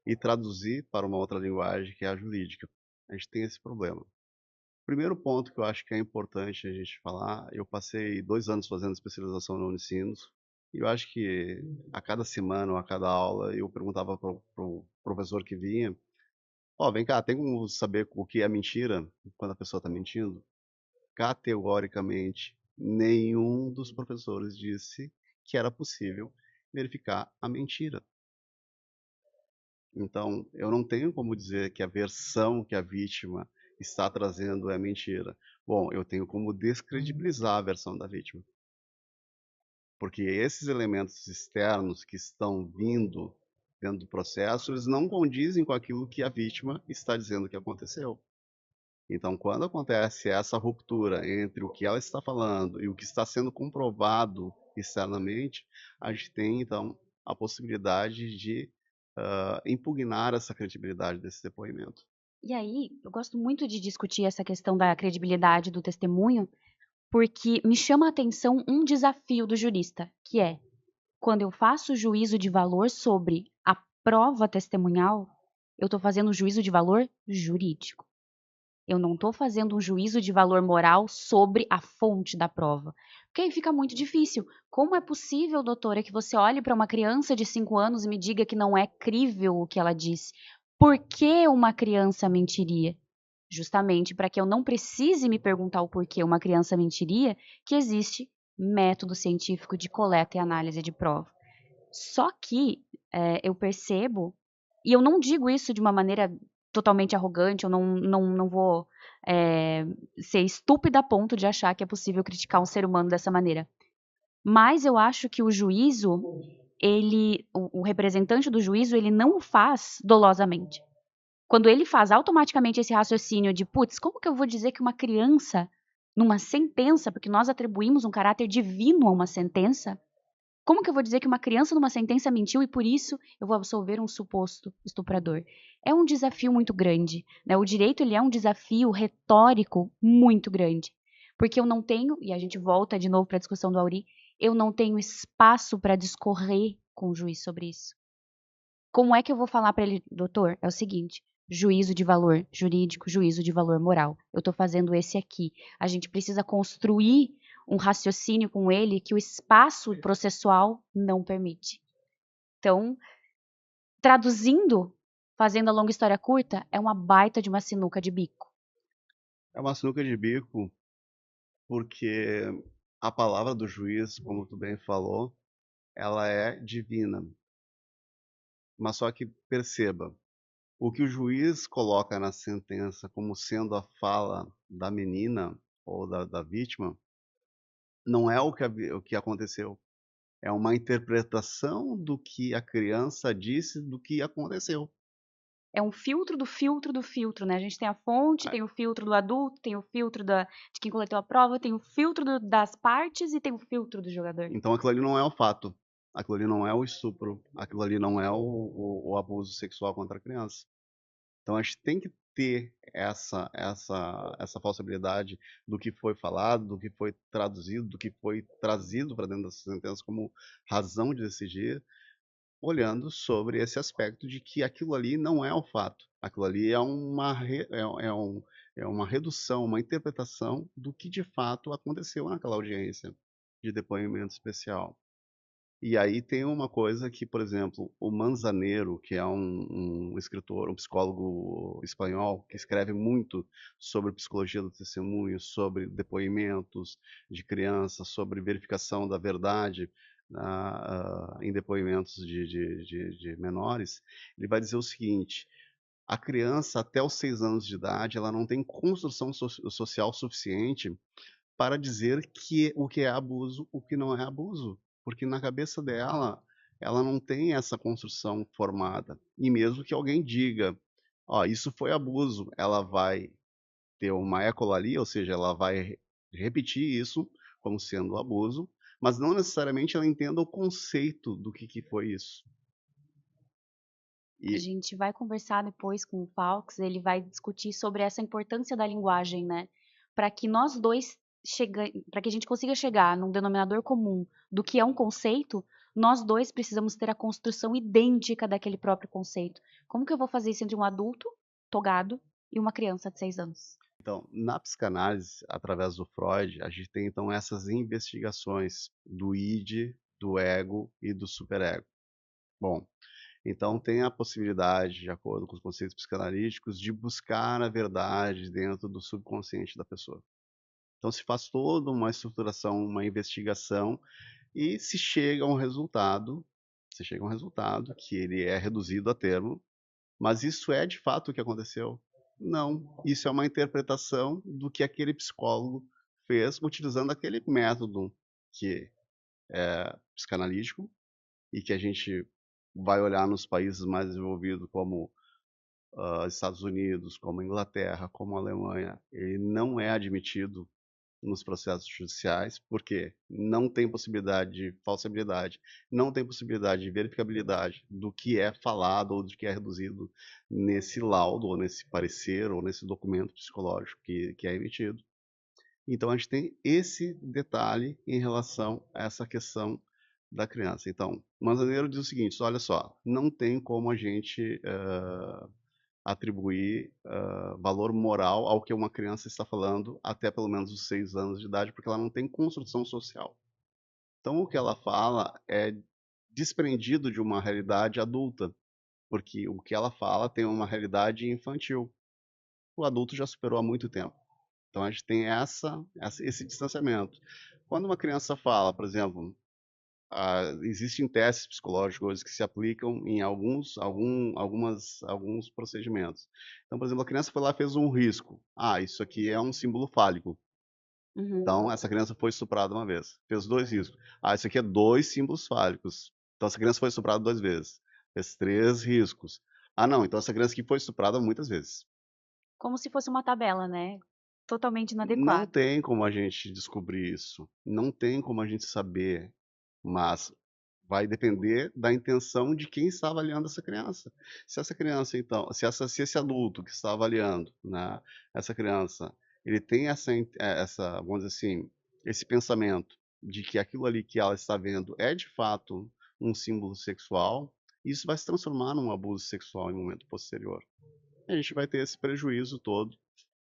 e traduzir para uma outra linguagem que é a jurídica. A gente tem esse problema. Primeiro ponto que eu acho que é importante a gente falar, eu passei 2 anos fazendo especialização na Unicinos, e eu acho que a cada semana ou a cada aula eu perguntava para o professor que vinha: "Ó, vem cá, tem como saber o que é mentira quando a pessoa está mentindo?" Categoricamente, nenhum dos professores disse que era possível verificar a mentira. Então, eu não tenho como dizer que a versão que a vítima está trazendo é mentira. Bom, eu tenho como descredibilizar a versão da vítima, porque esses elementos externos que estão vindo dentro do processo, eles não condizem com aquilo que a vítima está dizendo que aconteceu. Então, quando acontece essa ruptura entre o que ela está falando e o que está sendo comprovado externamente, a gente tem então a possibilidade de impugnar essa credibilidade desse depoimento. E aí, eu gosto muito de discutir essa questão da credibilidade do testemunho, porque me chama a atenção um desafio do jurista, que é quando eu faço juízo de valor sobre a prova testemunhal, eu estou fazendo um juízo de valor jurídico. Eu não estou fazendo um juízo de valor moral sobre a fonte da prova. Porque aí fica muito difícil. Como é possível, doutora, que você olhe para uma criança de 5 anos e me diga que não é crível o que ela disse? Por que uma criança mentiria? Justamente para que eu não precise me perguntar o porquê uma criança mentiria, que existe método científico de coleta e análise de prova. Só que eu percebo, e eu não digo isso de uma maneira totalmente arrogante, eu não vou ser estúpida a ponto de achar que é possível criticar um ser humano dessa maneira. Mas eu acho que o juízo, o representante do juízo, ele não o faz dolosamente. Quando ele faz automaticamente esse raciocínio de, putz, como que eu vou dizer que uma criança, numa sentença, porque nós atribuímos um caráter divino a uma sentença, como que eu vou dizer que uma criança numa sentença mentiu e por isso eu vou absolver um suposto estuprador? É um desafio muito grande, né? O direito ele é um desafio retórico muito grande, porque eu não tenho, e a gente volta de novo para a discussão do Auri, eu não tenho espaço para discorrer com o juiz sobre isso. Como é que eu vou falar para ele, doutor? É o seguinte, juízo de valor jurídico, juízo de valor moral. Eu estou fazendo esse aqui. A gente precisa construir um raciocínio com ele que o espaço processual não permite. Então, traduzindo, fazendo a longa história curta, é uma baita de uma sinuca de bico. É uma sinuca de bico porque a palavra do juiz, como tu bem falou, ela é divina. Mas só que perceba, o que o juiz coloca na sentença como sendo a fala da menina ou da vítima, não é o que aconteceu. É uma interpretação do que a criança disse do que aconteceu. É um filtro do filtro do filtro, né? A gente tem a fonte, É, tem o filtro do adulto, tem o filtro de quem coletou a prova, tem o filtro das partes e tem o filtro do jogador. então aquilo ali não é o fato, aquilo ali não é o estupro, aquilo ali não é o abuso sexual contra a criança. Então a gente tem que ter essa possibilidade do que foi falado, do que foi traduzido, do que foi trazido para dentro dessa sentença como razão de decidir, olhando sobre esse aspecto de que aquilo ali não é o fato, aquilo ali é é uma redução, uma interpretação do que de fato aconteceu naquela audiência de depoimento especial. E aí tem uma coisa que, por exemplo, o Manzanero, que é um escritor, um psicólogo espanhol, que escreve muito sobre psicologia do testemunho, sobre depoimentos de crianças, sobre verificação da verdade em depoimentos de menores, ele vai dizer o seguinte: a criança, até os 6 anos de idade, ela não tem construção social suficiente para dizer o que é abuso, o que não é abuso, porque na cabeça dela, ela não tem essa construção formada. E mesmo que alguém diga: "Ó, isso foi abuso", ela vai ter uma ecolalia, ou seja, ela vai repetir isso como sendo abuso, mas não necessariamente ela entenda o conceito do que foi isso. A E gente vai conversar depois com o Fawkes, ele vai discutir sobre essa importância da linguagem, né? Para que nós dois para que a gente consiga chegar num denominador comum do que é um conceito, nós dois precisamos ter a construção idêntica daquele próprio conceito. Como que eu vou fazer isso entre um adulto togado e uma criança de 6 anos? então, na psicanálise, através do Freud, a gente tem então essas investigações do id, do ego e do superego. Bom, então tem a possibilidade, de acordo com os conceitos psicanalíticos, de buscar a verdade dentro do subconsciente da pessoa. Então se faz toda uma estruturação, uma investigação e se chega a um resultado que ele é reduzido a termo, mas isso é de fato o que aconteceu? Não, isso é uma interpretação do que aquele psicólogo fez utilizando aquele método que é psicanalítico e que a gente vai olhar nos países mais desenvolvidos como Estados Unidos, como Inglaterra, como Alemanha, ele não é admitido nos processos judiciais, porque não tem possibilidade de falsibilidade, não tem possibilidade de verificabilidade do que é falado ou do que é reduzido nesse laudo, ou nesse parecer, ou nesse documento psicológico que é emitido. Então, a gente tem esse detalhe em relação a essa questão da criança. Então, Manzaneiro diz o seguinte: olha só, não tem como a gente atribuir valor moral ao que uma criança está falando até pelo menos os 6 anos de idade, porque ela não tem construção social. Então, o que ela fala é desprendido de uma realidade adulta, porque o que ela fala tem uma realidade infantil. O adulto já superou há muito tempo. Então, a gente tem esse distanciamento. Quando uma criança fala, por exemplo, existem testes psicológicos que se aplicam em alguns procedimentos. Então, por exemplo, a criança foi lá e fez um risco. Isso aqui é um símbolo fálico. Uhum. Então, essa criança foi estuprada uma vez. Fez 2 riscos. Isso aqui é 2 símbolos fálicos. Então, essa criança foi estuprada 2 vezes. Fez 3 riscos. Não, então essa criança aqui foi estuprada muitas vezes. Como se fosse uma tabela, né? Totalmente Não inadequado. tem como a gente descobrir isso. Não tem como a gente saber, mas vai depender da intenção de quem está avaliando essa criança. Se essa criança, então, se esse adulto que está avaliando, né, essa criança, ele tem vamos dizer assim, esse pensamento de que aquilo ali que ela está vendo é de fato um símbolo sexual, isso vai se transformar num abuso sexual em um momento posterior. A gente vai ter esse prejuízo todo,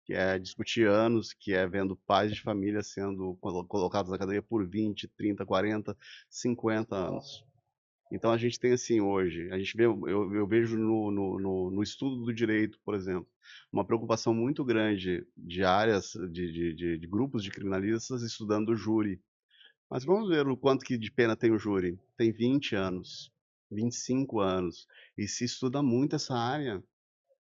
que é discutir anos, que é vendo pais de família sendo colocados na cadeia por 20, 30, 40, 50 anos. Então a gente tem assim hoje, a gente vê, eu vejo no estudo do direito, por exemplo, uma preocupação muito grande de áreas, de grupos de criminalistas estudando o júri. Mas vamos ver o quanto que de pena tem o júri. Tem 20 anos, 25 anos, e se estuda muito essa área.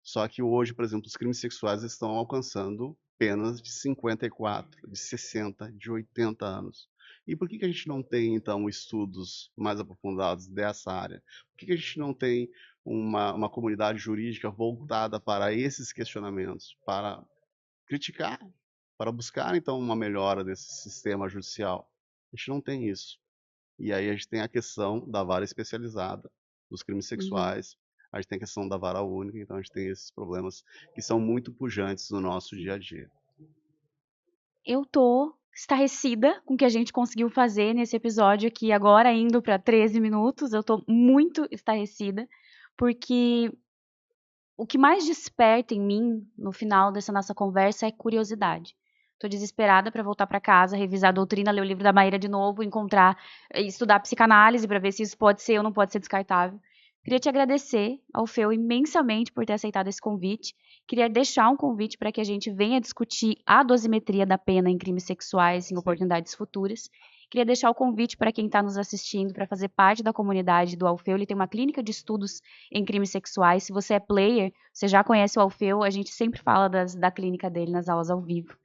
Só que hoje, por exemplo, os crimes sexuais estão alcançando penas de 54, de 60, de 80 anos. E por que que a gente não tem, então, estudos mais aprofundados dessa área? Por que que a gente não tem uma comunidade jurídica voltada para esses questionamentos, para criticar, para buscar, então, uma melhora desse sistema judicial? A gente não tem isso. E aí a gente tem a questão da vara especializada dos crimes Uhum. sexuais, a gente tem a questão da vara única, então a gente tem esses problemas que são muito pujantes no nosso dia a dia. Eu tô estarrecida com o que a gente conseguiu fazer nesse episódio aqui agora, indo para 13 minutos. Eu tô muito estarrecida, porque o que mais desperta em mim no final dessa nossa conversa é curiosidade. Tô desesperada para voltar para casa, revisar a doutrina, ler o livro da Maíra de novo, estudar psicanálise para ver se isso pode ser ou não pode ser descartável. Queria te agradecer, Alfeu, imensamente por ter aceitado esse convite. Queria deixar um convite para que a gente venha discutir a dosimetria da pena em crimes sexuais em Sim. oportunidades futuras. Queria deixar o convite para quem está nos assistindo para fazer parte da comunidade do Alfeu. Ele tem uma clínica de estudos em crimes sexuais. Se você é player, você já conhece o Alfeu, a gente sempre fala da clínica dele nas aulas ao vivo.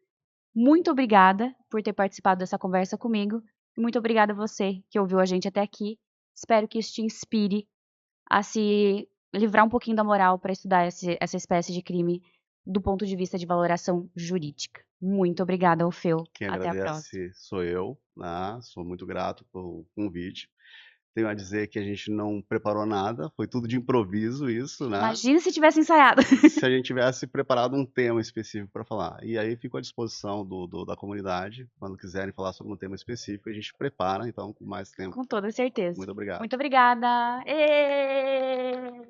Muito obrigada por ter participado dessa conversa comigo. E muito obrigada a você que ouviu a gente até aqui. Espero que isso te inspire a se livrar um pouquinho da moral para estudar essa espécie de crime do ponto de vista de valoração jurídica. Muito obrigada, Alfeu. Quem Até a próxima. agradece sou eu, né? Sou muito grato pelo convite. Tenho a dizer que a gente não preparou nada, foi tudo de improviso isso, né? Imagina se tivesse ensaiado. Se a gente tivesse preparado um tema específico para falar. E aí fico à disposição da comunidade, quando quiserem falar sobre um tema específico, a gente prepara, então, com mais tempo. Com toda certeza. Muito obrigado. Muito obrigada. Êêêê!